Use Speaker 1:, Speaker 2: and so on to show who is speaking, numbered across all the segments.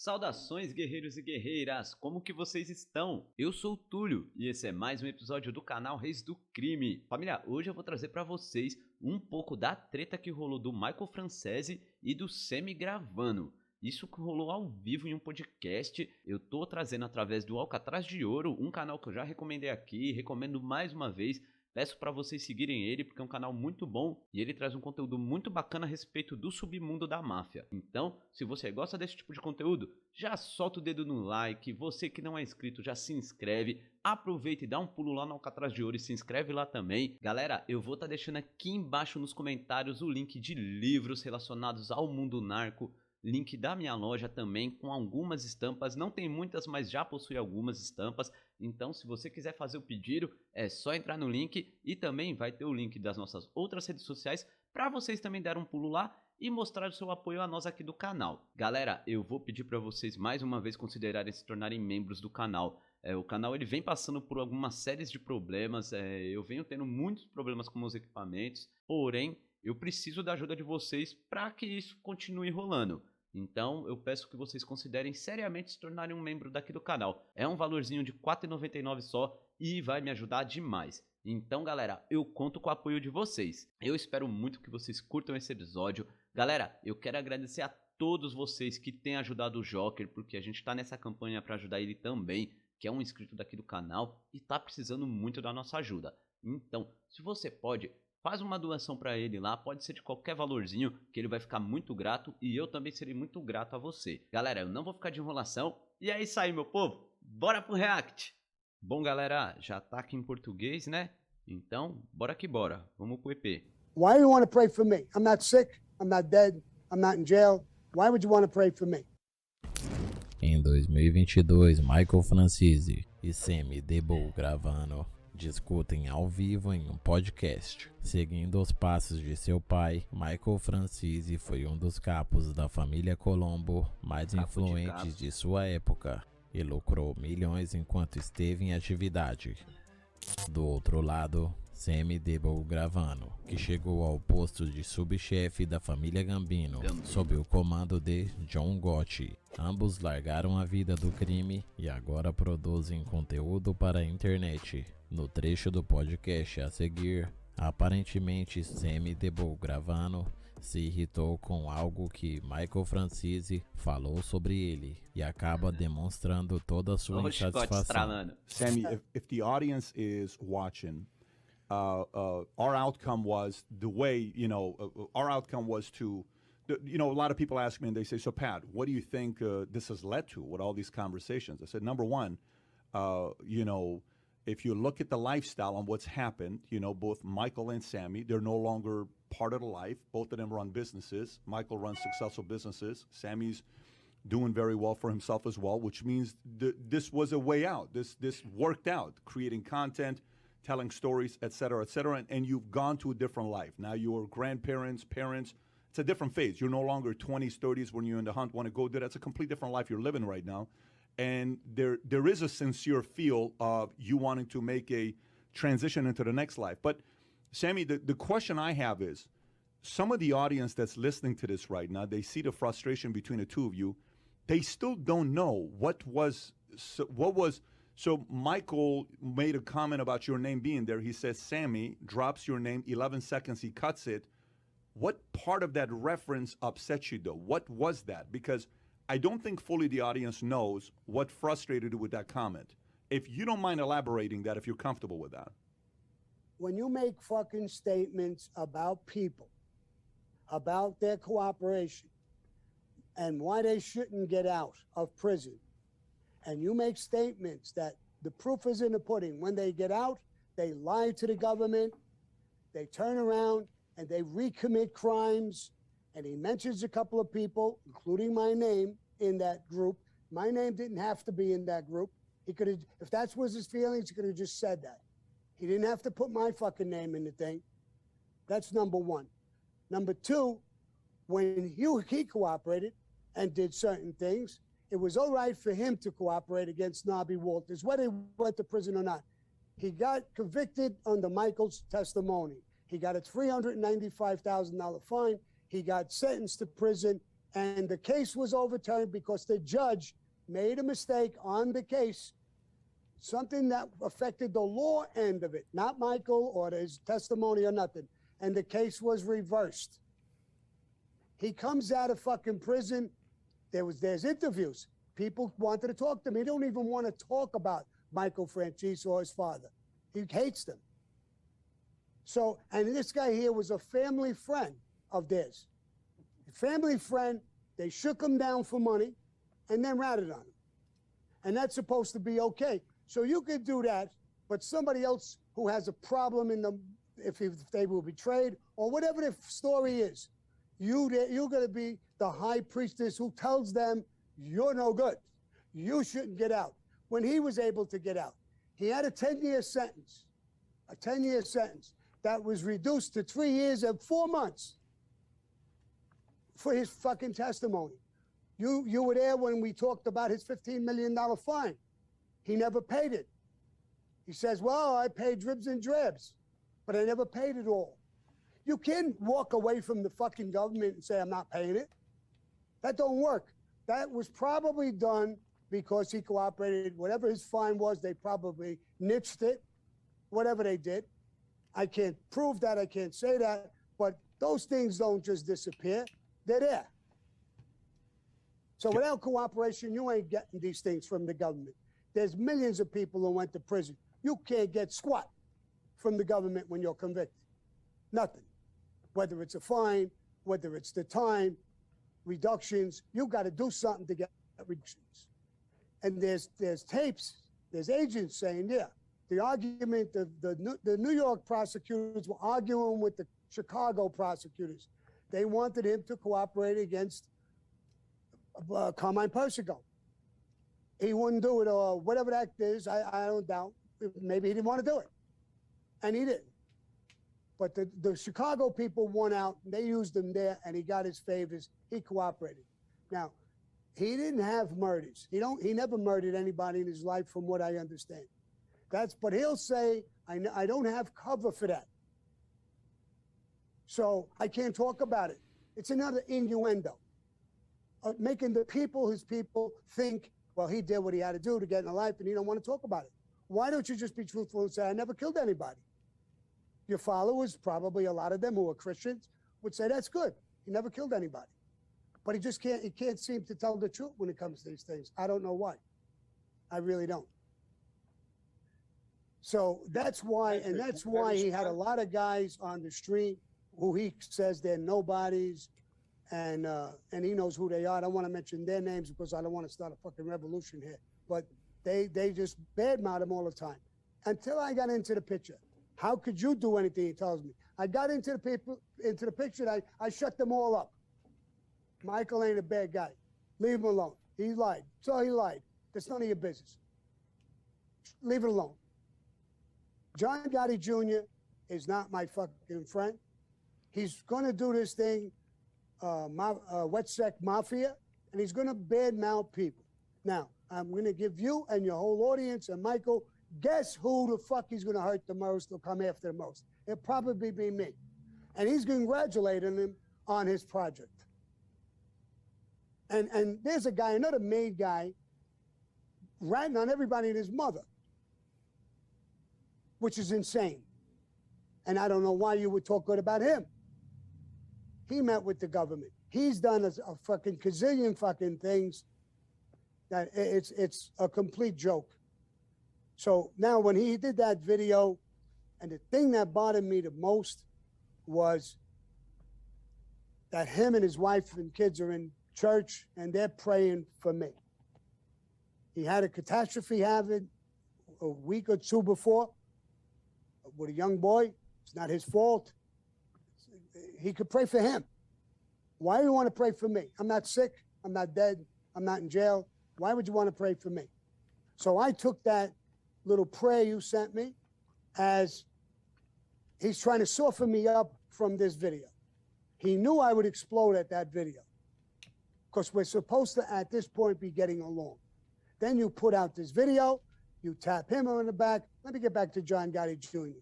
Speaker 1: Saudações, guerreiros e guerreiras! Como que vocês estão? Eu sou o Túlio e esse é mais um episódio do canal Reis do Crime. Família, hoje eu vou trazer pra vocês um pouco da treta que rolou do Michael Francese e do Semi Gravano. Isso que rolou ao vivo em um podcast, eu tô trazendo através do Alcatraz de Ouro, um canal que eu já recomendei aqui, recomendo mais uma vez. Peço para vocês seguirem ele porque é um canal muito bom e ele traz um conteúdo muito bacana a respeito do submundo da máfia. Então, se você gosta desse tipo de conteúdo, já solta o dedo no like, você que não é inscrito já se inscreve, aproveita e dá um pulo lá no Alcatraz de Ouro e se inscreve lá também. Galera, eu vou estar deixando aqui embaixo nos comentários o link de livros relacionados ao mundo narco, link da minha loja também com algumas estampas, não tem muitas, mas já possui algumas estampas, então se você quiser fazer o pedido é só entrar no link e também vai ter o link das nossas outras redes sociais para vocês também darem um pulo lá e mostrar o seu apoio a nós aqui do canal. Galera, eu vou pedir para vocês mais uma vez considerarem se tornarem membros do canal. O canal ele vem passando por algumas séries de problemas, eu venho tendo muitos problemas com meus equipamentos, porém eu preciso da ajuda de vocês para que isso continue rolando. Então eu peço que vocês considerem seriamente se tornarem um membro daqui do canal. É um valorzinho de R$ 4,99 só e vai me ajudar demais. Então galera, eu conto com o apoio de vocês. Eu espero muito que vocês curtam esse episódio. Galera, eu quero agradecer a todos vocês que têm ajudado o Joker, porque a gente está nessa campanha para ajudar ele também, que é um inscrito daqui do canal e está precisando muito da nossa ajuda. Então, se você pode, faz uma doação para ele lá, pode ser de qualquer valorzinho, que ele vai ficar muito grato e eu também serei muito grato a você. Galera, eu não vou ficar de enrolação. E é isso aí, meu povo. Bora pro react! Bom, galera, já tá aqui em português, né? Então, bora que bora. Vamos pro EP.
Speaker 2: Why do you want to pray for me? I'm not sick, I'm not dead, I'm not in jail. Why would you want to pray for me?
Speaker 3: Em 2022, Michael Francese e Semi Gravano discutem ao vivo em um podcast. Seguindo os passos de seu pai, Michael Francese foi um dos capos da família Colombo mais influentes de sua época e lucrou milhões enquanto esteve em atividade. Do outro lado, Semi Gravano, que chegou ao posto de subchefe da família Gambino sob o comando de John Gotti. Ambos largaram a vida do crime e agora produzem conteúdo para a internet. No trecho do podcast a seguir, aparentemente Semi Gravano se irritou com algo que Michael Francese falou sobre ele e acaba demonstrando toda a sua insatisfação.
Speaker 4: Semi, if the audience is watching, our outcome was the way, our outcome was to, a lot of people ask me and they say, so Pat, what do you think this has led to with all these conversations? I said, number one, if you look at the lifestyle and what's happened, both Michael and Sammy, they're no longer part of the life. Both of them run businesses. Michael runs successful businesses. Sammy's doing very well for himself as well, which means this was a way out. This worked out, creating content, telling stories, et cetera, and you've gone to a different life. Now you're grandparents, parents. It's a different phase. You're no longer 20s, 30s when you're in the hunt, want to go do that. It's a complete different life you're living right now. And there is a sincere feel of you wanting to make a transition into the next life. But Sammy, the question I have is, some of the audience that's listening to this right now, they see the frustration between the two of you. They still don't know so Michael made a comment about your name being there. He says, Sammy, drops your name, 11 seconds, he cuts it. What part of that reference upset you, though? What was that? Because I don't think fully the audience knows what frustrated you with that comment. If you don't mind elaborating that, if you're comfortable with that.
Speaker 2: When you make fucking statements about people, about their cooperation, and why they shouldn't get out of prison, and you make statements that the proof is in the pudding. When they get out, they lie to the government, they turn around, and they recommit crimes. And he mentions a couple of people, including my name, in that group. My name didn't have to be in that group. He could have, if that was his feelings, he could have just said that. He didn't have to put my fucking name in the thing. That's number one. Number two, when he cooperated and did certain things, it was all right for him to cooperate against Nobby Walters, whether he went to prison or not. He got convicted under Michael's testimony. He got a $395,000 fine. He got sentenced to prison. And the case was overturned because the judge made a mistake on the case, something that affected the law end of it, not Michael or his testimony or nothing. And the case was reversed. He comes out of fucking prison. There's interviews. People wanted to talk to him. He don't even want to talk about Michael Franzese or his father. He hates them. So, and this guy here was a family friend of theirs. A family friend, they shook him down for money and then ratted on him. And that's supposed to be okay. So you could do that, but somebody else who has a problem in them, if they were betrayed or whatever the story is, you're going to be the high priestess who tells them you're no good. You shouldn't get out. When he was able to get out, he had a 10-year sentence, that was reduced to 3 years and 4 months for his fucking testimony. You were there when we talked about his $15 million fine. He never paid it. He says, well, I paid dribs and drabs, but I never paid it all. You can't walk away from the fucking government and say, I'm not paying it. That don't work. That was probably done because he cooperated. Whatever his fine was, they probably niched it, whatever they did. I can't prove that, I can't say that, but those things don't just disappear. They're there. So without cooperation, you ain't getting these things from the government. There's millions of people who went to prison. You can't get squat from the government when you're convicted. Nothing. Whether it's a fine, whether it's the time, reductions, you got to do something to get reductions. And there's tapes, there's agents saying, yeah, the argument, the New York prosecutors were arguing with the Chicago prosecutors. They wanted him to cooperate against Carmine Persico. He wouldn't do it, or whatever that is, I don't doubt. Maybe he didn't want to do it. And he didn't. But the Chicago people won out, and they used him there, and he got his favors. He cooperated. Now, he didn't have murders. He never murdered anybody in his life, from what I understand. But he'll say, I don't have cover for that. So I can't talk about it. It's another innuendo. Making the people, his people, think, well, he did what he had to do to get in a life, and he don't want to talk about it. Why don't you just be truthful and say, I never killed anybody? Your followers, probably a lot of them who are Christians, would say, that's good. He never killed anybody. But he can't seem to tell the truth when it comes to these things. I don't know why. I really don't. So that's why, and that's why he had a lot of guys on the street who he says they're nobodies, and he knows who they are. I don't want to mention their names because I don't want to start a fucking revolution here. But they just badmouth him all the time. Until I got into the picture. How could you do anything, he tells me. I got into the picture, and I shut them all up. Michael ain't a bad guy. Leave him alone. He lied. So he lied. That's none of your business. Leave it alone. John Gotti Jr. is not my fucking friend. He's going to do this thing, Wet Sec Mafia, and he's going to badmouth people. Now, I'm going to give you and your whole audience and Michael, guess who the fuck he's going to hurt the most or come after the most? It'll probably be me. And he's congratulating him on his project. And there's a guy, another made guy, ratting on everybody and his mother, which is insane. And I don't know why you would talk good about him. He met with the government. He's done a fucking gazillion fucking things that it's a complete joke. So now when he did that video, and the thing that bothered me the most was that him and his wife and kids are in church and they're praying for me. He had a catastrophe happen a week or two before with a young boy. It's not his fault. He could pray for him. Why do you want to pray for me? I'm not sick. I'm not dead. I'm not in jail. Why would you want to pray for me? So I took that little prayer you sent me as he's trying to soften me up from this video. He knew I would explode at that video because we're supposed to, at this point, be getting along. Then you put out this video, you tap him on the back. Let me get back to John Gotti Jr.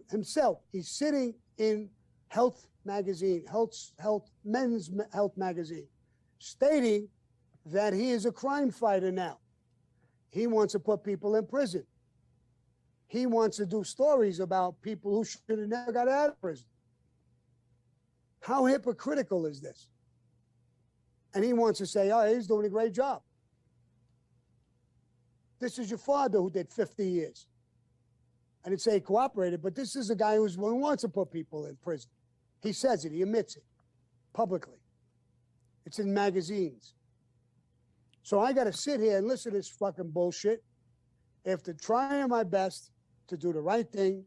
Speaker 2: Himself, he's sitting in health magazine, Men's Health magazine, stating that he is a crime fighter now. He wants to put people in prison. He wants to do stories about people who should have never got out of prison. How hypocritical is this? And he wants to say, oh, he's doing a great job. This is your father who did 50 years. I didn't say he cooperated, but this is a guy who wants to put people in prison. He says it, he admits it publicly. It's in magazines. So I got to sit here and listen to this fucking bullshit after trying my best to do the right thing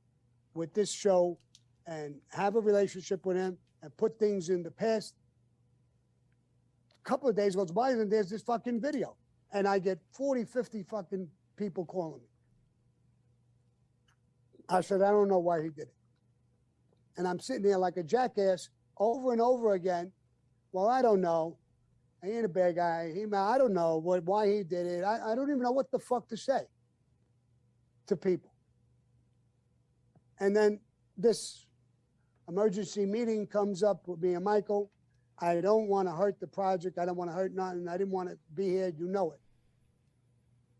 Speaker 2: with this show and have a relationship with him and put things in the past. A couple of days goes by and there's this fucking video. And I get 40, 50 fucking people calling me. I said, I don't know why he did it. And I'm sitting there like a jackass over and over again. Well, I don't know. He ain't a bad guy. I don't know why he did it. I don't even know what the fuck to say to people. And then this emergency meeting comes up with me and Michael. I don't want to hurt the project. I don't want to hurt nothing. I didn't want to be here. You know it.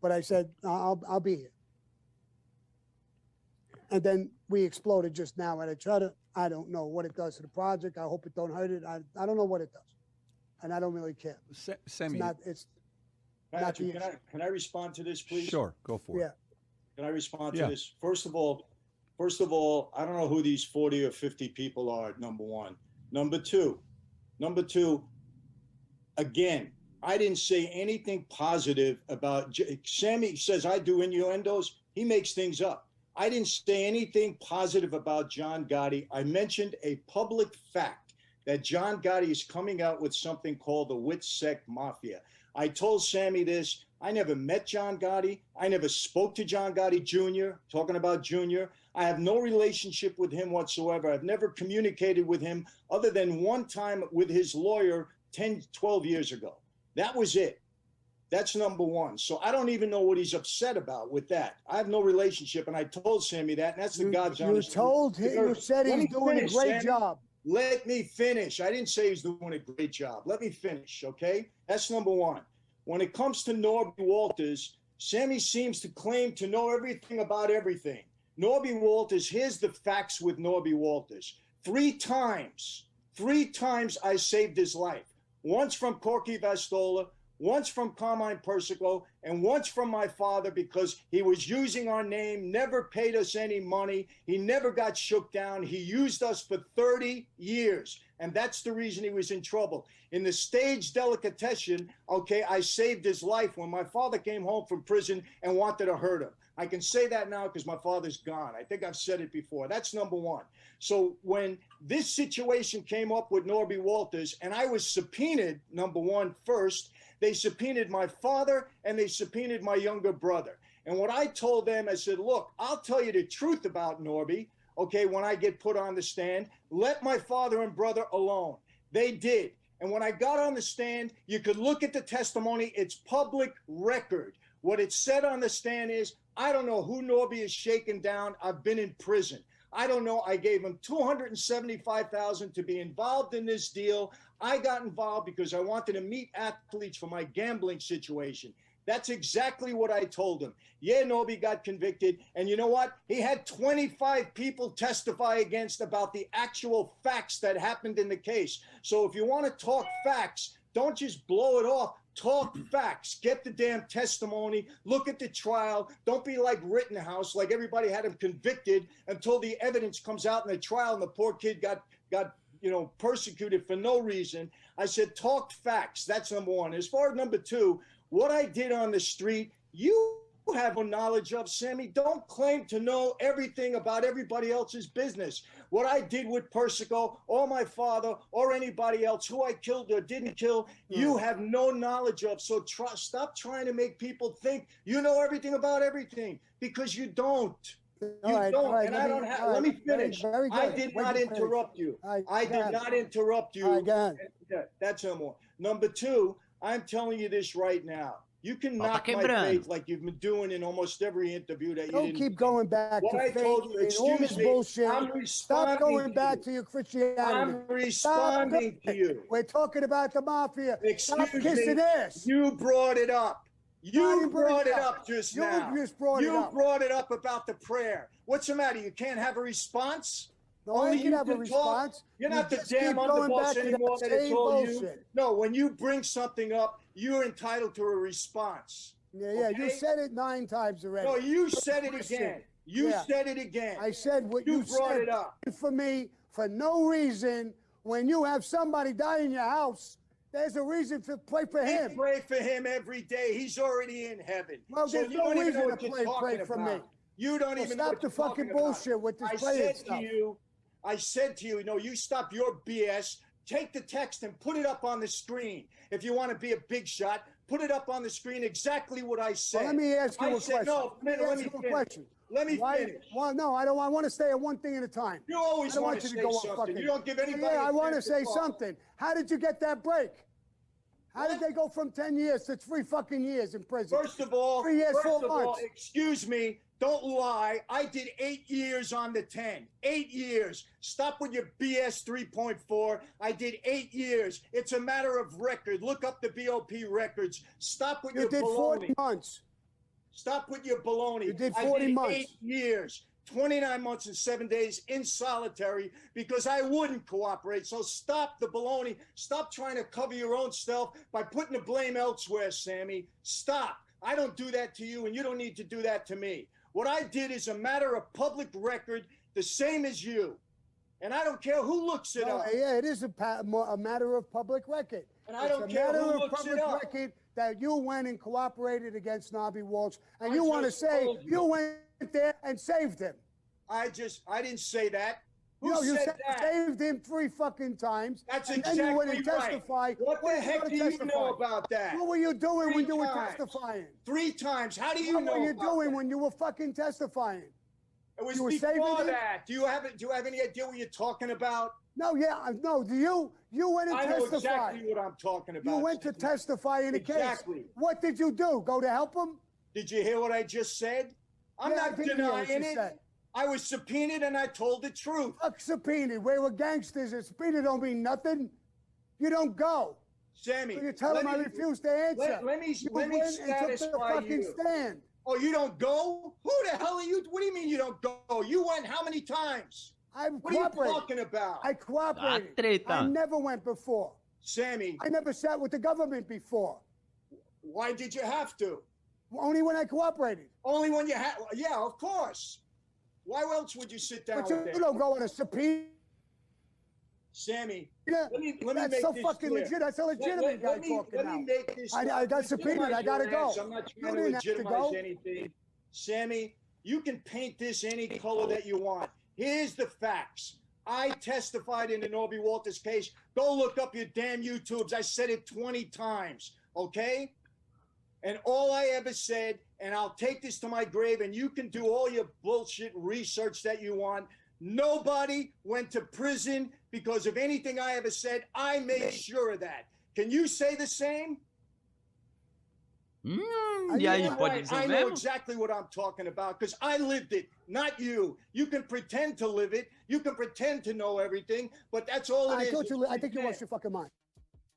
Speaker 2: But I said, I'll be here. And then we exploded just now at each other. I don't know what it does to the project. I hope it don't hurt it. I don't know what it does. And I don't really care.
Speaker 4: Sammy,
Speaker 2: it's not the issue.
Speaker 5: Can I respond to this, please?
Speaker 4: Sure, go for
Speaker 2: Yeah.
Speaker 4: it.
Speaker 5: Can I respond
Speaker 4: Yeah.
Speaker 5: to this? First of all, I don't know who these 40 or 50 people are, number one. Number two, again, I didn't say anything positive about Sammy says I do innuendos. He makes things up. I didn't say anything positive about John Gotti. I mentioned a public fact that John Gotti is coming out with something called the WITSEC Mafia. I told Sammy this. I never met John Gotti. I never spoke to John Gotti Jr., talking about Jr. I have no relationship with him whatsoever. I've never communicated with him other than one time with his lawyer 10, 12 years ago. That was it. That's number one. So I don't even know what he's upset about with that. I have no relationship, and I told Sammy that, and that's the God's honest truth.
Speaker 2: You told him, you said he's doing a great job.
Speaker 5: Let me finish. I didn't say he's doing a great job. Let me finish, okay? That's number one. When it comes to Norby Walters, Sammy seems to claim to know everything about everything. Norby Walters, here's the facts with Norby Walters. Three times I saved his life. Once from Corky Vastola, once from Carmine Persico, and once from my father because he was using our name, never paid us any money. He never got shook down. He used us for 30 years. And that's the reason he was in trouble. In the stage delicatessen, okay, I saved his life when my father came home from prison and wanted to hurt him. I can say that now because my father's gone. I think I've said it before. That's number one. So when this situation came up with Norby Walters and I was subpoenaed, number one, first, they subpoenaed my father and they subpoenaed my younger brother. And what I told them, I said, look, I'll tell you the truth about Norby, okay, when I get put on the stand. Let my father and brother alone. They did. And when I got on the stand, you could look at the testimony. It's public record. What it said on the stand is, I don't know who Norby is shaking down. I've been in prison. I don't know. I gave him $275,000 to be involved in this deal. I got involved because I wanted to meet athletes for my gambling situation. That's exactly what I told him. Yeah, Norby got convicted. And you know what? He had 25 people testify against about the actual facts that happened in the case. So if you want to talk facts, don't just blow it off. Talk facts. Get the damn testimony. Look at the trial. Don't be like Rittenhouse, like everybody had him convicted until the evidence comes out in the trial and the poor kid got persecuted for no reason. I said, talk facts. That's number one. As far as number two, what I did on the street, you have no knowledge of, Sammy. Don't claim to know everything about everybody else's business. What I did with Persico or my father or anybody else who I killed or didn't kill, you have no knowledge of. So stop trying to make people think you know everything about everything, because you don't. Let me finish. I did not interrupt you. I did not interrupt you. That's number one. Number two, I'm telling you this right now. You can
Speaker 1: Ó, tá
Speaker 5: knock my
Speaker 1: quebrando.
Speaker 5: faith like you've been doing in almost every interview that you
Speaker 2: Don't
Speaker 5: didn't.
Speaker 2: keep going back
Speaker 5: What
Speaker 2: to
Speaker 5: I
Speaker 2: faith
Speaker 5: told you,
Speaker 2: and all this
Speaker 5: excuse me,
Speaker 2: bullshit.
Speaker 5: I'm
Speaker 2: Stop going
Speaker 5: responding to
Speaker 2: back
Speaker 5: you.
Speaker 2: to your Christianity.
Speaker 5: I'm responding to you.
Speaker 2: We're talking about the mafia. Stop
Speaker 5: Excuse
Speaker 2: kissing
Speaker 5: me.
Speaker 2: ass.
Speaker 5: You brought it up.
Speaker 2: I
Speaker 5: You
Speaker 2: didn't bring
Speaker 5: brought
Speaker 2: it
Speaker 5: it
Speaker 2: up.
Speaker 5: up just
Speaker 2: You
Speaker 5: now.
Speaker 2: just brought it
Speaker 5: You
Speaker 2: up.
Speaker 5: brought it up about the prayer. What's the matter? You can't have a response?
Speaker 2: No, I can have a response.
Speaker 5: You're
Speaker 2: You
Speaker 5: not the
Speaker 2: just
Speaker 5: damn
Speaker 2: keep going
Speaker 5: underboss
Speaker 2: back to
Speaker 5: anymore
Speaker 2: that
Speaker 5: that it's
Speaker 2: same
Speaker 5: all you.
Speaker 2: bullshit.
Speaker 5: No, when you bring something up, you're entitled to a response.
Speaker 2: Yeah, you
Speaker 5: Okay?
Speaker 2: said it 9 times already.
Speaker 5: No, you said it
Speaker 2: Christian.
Speaker 5: again. You
Speaker 2: Yeah.
Speaker 5: said it again.
Speaker 2: I said what
Speaker 5: You
Speaker 2: you
Speaker 5: brought
Speaker 2: said
Speaker 5: it up.
Speaker 2: for me for no reason. When you have somebody die in your house, there's a reason to pray for
Speaker 5: We
Speaker 2: him.
Speaker 5: pray for him every day. He's already in heaven.
Speaker 2: Well,
Speaker 5: So
Speaker 2: there's
Speaker 5: you
Speaker 2: no
Speaker 5: don't even
Speaker 2: reason
Speaker 5: know
Speaker 2: to
Speaker 5: what you're
Speaker 2: pray
Speaker 5: talking
Speaker 2: for me.
Speaker 5: about. You don't
Speaker 2: Well,
Speaker 5: even know
Speaker 2: stop
Speaker 5: what
Speaker 2: the
Speaker 5: you're
Speaker 2: fucking
Speaker 5: talking about.
Speaker 2: bullshit with this
Speaker 5: I
Speaker 2: praying
Speaker 5: said
Speaker 2: stuff.
Speaker 5: to you, no, you stop your BS. Take the text and put it up on the screen. If you want to be a big shot, put it up on the screen exactly what I said.
Speaker 2: Well, let me ask you
Speaker 5: I
Speaker 2: a
Speaker 5: said,
Speaker 2: question.
Speaker 5: no,
Speaker 2: let me
Speaker 5: let
Speaker 2: ask
Speaker 5: me
Speaker 2: you a
Speaker 5: finish.
Speaker 2: question.
Speaker 5: Let me
Speaker 2: Why-
Speaker 5: finish.
Speaker 2: Well, no, I don't. I want to stay at one thing at a time.
Speaker 5: You always
Speaker 2: I don't
Speaker 5: want to
Speaker 2: you
Speaker 5: say
Speaker 2: to go off
Speaker 5: something.
Speaker 2: fucking.
Speaker 5: You don't give anybody
Speaker 2: Yeah,
Speaker 5: a
Speaker 2: I want to
Speaker 5: chance
Speaker 2: say
Speaker 5: talk.
Speaker 2: something. How did you get that break? How did
Speaker 5: What?
Speaker 2: they go from 10 years to 3 fucking years in prison?
Speaker 5: First of all,
Speaker 2: 3 years, 4 months.
Speaker 5: excuse me, don't lie. I did 8 years on the 10. 8 years. Stop with your BS 3.4. I did 8 years. It's a matter of record. Look up the BOP records. Stop with
Speaker 2: You
Speaker 5: your
Speaker 2: did
Speaker 5: baloney.
Speaker 2: 40 months.
Speaker 5: Stop with your baloney.
Speaker 2: You did
Speaker 5: I
Speaker 2: 40
Speaker 5: did
Speaker 2: months.
Speaker 5: 8 years. 29 months and 7 days in solitary because I wouldn't cooperate. So stop the baloney. Stop trying to cover your own stuff by putting the blame elsewhere, Sammy. Stop. I don't do that to you, and you don't need to do that to me. What I did is a matter of public record, the same as you. And I don't care who looks it
Speaker 2: No,
Speaker 5: up.
Speaker 2: yeah, it is a matter of public record.
Speaker 5: And I
Speaker 2: It's
Speaker 5: don't
Speaker 2: a
Speaker 5: care
Speaker 2: matter
Speaker 5: who
Speaker 2: of
Speaker 5: looks it
Speaker 2: public
Speaker 5: up.
Speaker 2: record that you went and cooperated against Nobby Walsh, and
Speaker 5: I
Speaker 2: you want to
Speaker 5: just
Speaker 2: say
Speaker 5: told you.
Speaker 2: you went there and saved him.
Speaker 5: I didn't say that. Who
Speaker 2: No, you
Speaker 5: said that?
Speaker 2: saved him 3 fucking times.
Speaker 5: That's
Speaker 2: and
Speaker 5: exactly
Speaker 2: then you went and
Speaker 5: right.
Speaker 2: testified.
Speaker 5: What the
Speaker 2: When
Speaker 5: heck
Speaker 2: you
Speaker 5: do you
Speaker 2: testify?
Speaker 5: know about that?
Speaker 2: What were you doing
Speaker 5: 3
Speaker 2: when you were
Speaker 5: times.
Speaker 2: testifying?
Speaker 5: 3 times. How do you
Speaker 2: What
Speaker 5: know
Speaker 2: were you
Speaker 5: about
Speaker 2: doing
Speaker 5: that?
Speaker 2: when you were fucking testifying?
Speaker 5: It was
Speaker 2: you were saving
Speaker 5: before
Speaker 2: him?
Speaker 5: that. Do you have any idea what you're talking about?
Speaker 2: No, no. You went and
Speaker 5: I know
Speaker 2: testified.
Speaker 5: exactly what I'm talking about.
Speaker 2: You went to testify in a
Speaker 5: Exactly.
Speaker 2: case. What did you do? Go to help him?
Speaker 5: Did you hear what I just said? I'm
Speaker 2: Yeah, I
Speaker 5: not
Speaker 2: did hear what
Speaker 5: denying
Speaker 2: you
Speaker 5: it.
Speaker 2: said.
Speaker 5: I was subpoenaed and I told the truth.
Speaker 2: Fuck subpoenaed. We were gangsters. A subpoena don't mean nothing. You don't go.
Speaker 5: Sammy,
Speaker 2: So you tell him I refuse to answer.
Speaker 5: let me
Speaker 2: You
Speaker 5: let me
Speaker 2: went and took the
Speaker 5: satisfy
Speaker 2: fucking
Speaker 5: you.
Speaker 2: stand.
Speaker 5: Oh, you don't go? Who the hell are you? What do you mean you don't go? You went how many times?
Speaker 2: I
Speaker 5: What are you
Speaker 2: cooperated.
Speaker 5: talking about?
Speaker 2: I cooperated.
Speaker 1: Ah, treta.
Speaker 2: I never went before.
Speaker 5: Sammy,
Speaker 2: I never sat with the government before.
Speaker 5: why did you have to?
Speaker 2: Only when I cooperated.
Speaker 5: Only when you had. Yeah, of course. Why else would you sit down
Speaker 2: But
Speaker 5: with
Speaker 2: you
Speaker 5: them?
Speaker 2: don't go on a subpoena.
Speaker 5: Sammy,
Speaker 2: Yeah,
Speaker 5: let me
Speaker 2: that's
Speaker 5: make
Speaker 2: so
Speaker 5: this
Speaker 2: fucking
Speaker 5: clear.
Speaker 2: legit. That's a legitimate guy talking
Speaker 5: let
Speaker 2: now.
Speaker 5: me make this.
Speaker 2: I got subpoenaed. I gotta go.
Speaker 5: I'm not
Speaker 2: You
Speaker 5: trying to
Speaker 2: didn't have to
Speaker 5: legitimize
Speaker 2: go.
Speaker 5: anything. Sammy, you can paint this any color that you want. Here's the facts. I testified in the Norby Walters case. Go look up your damn YouTubes. I said it 20 times, okay? And all I ever said, and I'll take this to my grave, and you can do all your bullshit research that you want. Nobody went to prison because of anything I ever said. I made sure of that. Can you say the same?
Speaker 1: E aí,
Speaker 2: Yeah,
Speaker 1: pode
Speaker 5: Right,
Speaker 1: dizer
Speaker 5: I
Speaker 1: o
Speaker 5: know
Speaker 1: mesmo?
Speaker 5: exactly what I'm talking about because I lived it, not you. You can pretend to live it. You can pretend to know everything, but that's all it
Speaker 2: I
Speaker 5: is.
Speaker 2: thought you.
Speaker 5: It's
Speaker 2: I think you
Speaker 5: pretend.
Speaker 2: lost your fucking mind.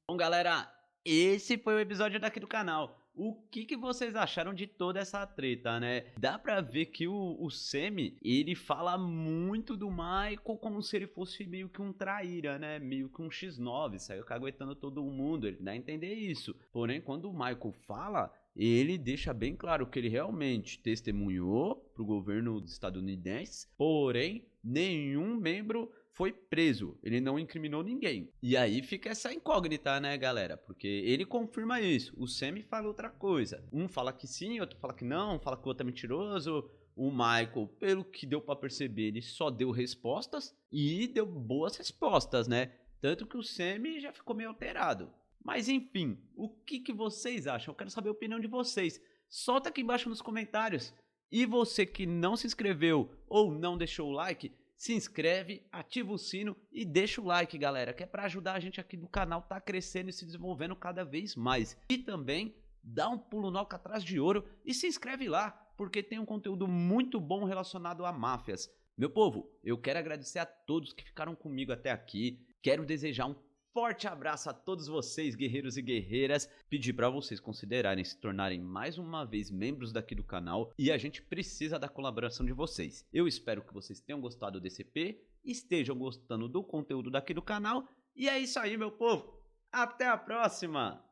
Speaker 1: Bom, galera, esse foi o episódio daqui do canal. O que vocês acharam de toda essa treta, né? Dá pra ver que o Semi, ele fala muito do Michael como se ele fosse meio que um traíra, né? Meio que um X9, saiu caguetando todo mundo, ele dá a entender isso. Porém, quando o Michael fala, ele deixa bem claro que ele realmente testemunhou pro governo estadunidense, porém, nenhum membro foi preso, ele não incriminou ninguém. E aí fica essa incógnita, né, galera? Porque ele confirma isso, o Semi fala outra coisa. Um fala que sim, outro fala que não, um fala que o outro é mentiroso. O Michael, pelo que deu pra perceber, ele só deu respostas e deu boas respostas, né? Tanto que o Semi já ficou meio alterado. Mas enfim, o que vocês acham? Eu quero saber a opinião de vocês. Solta aqui embaixo nos comentários. E você que não se inscreveu ou não deixou o like, se inscreve, ativa o sino e deixa o like, galera, que é para ajudar a gente aqui do canal tá crescendo e se desenvolvendo cada vez mais. E também dá um pulo no Alcatraz de Ouro e se inscreve lá, porque tem um conteúdo muito bom relacionado a máfias. Meu povo, eu quero agradecer a todos que ficaram comigo até aqui, quero desejar um forte abraço a todos vocês, guerreiros e guerreiras, pedir para vocês considerarem se tornarem mais uma vez membros daqui do canal e a gente precisa da colaboração de vocês. Eu espero que vocês tenham gostado desse EP, estejam gostando do conteúdo daqui do canal e é isso aí, meu povo, até a próxima!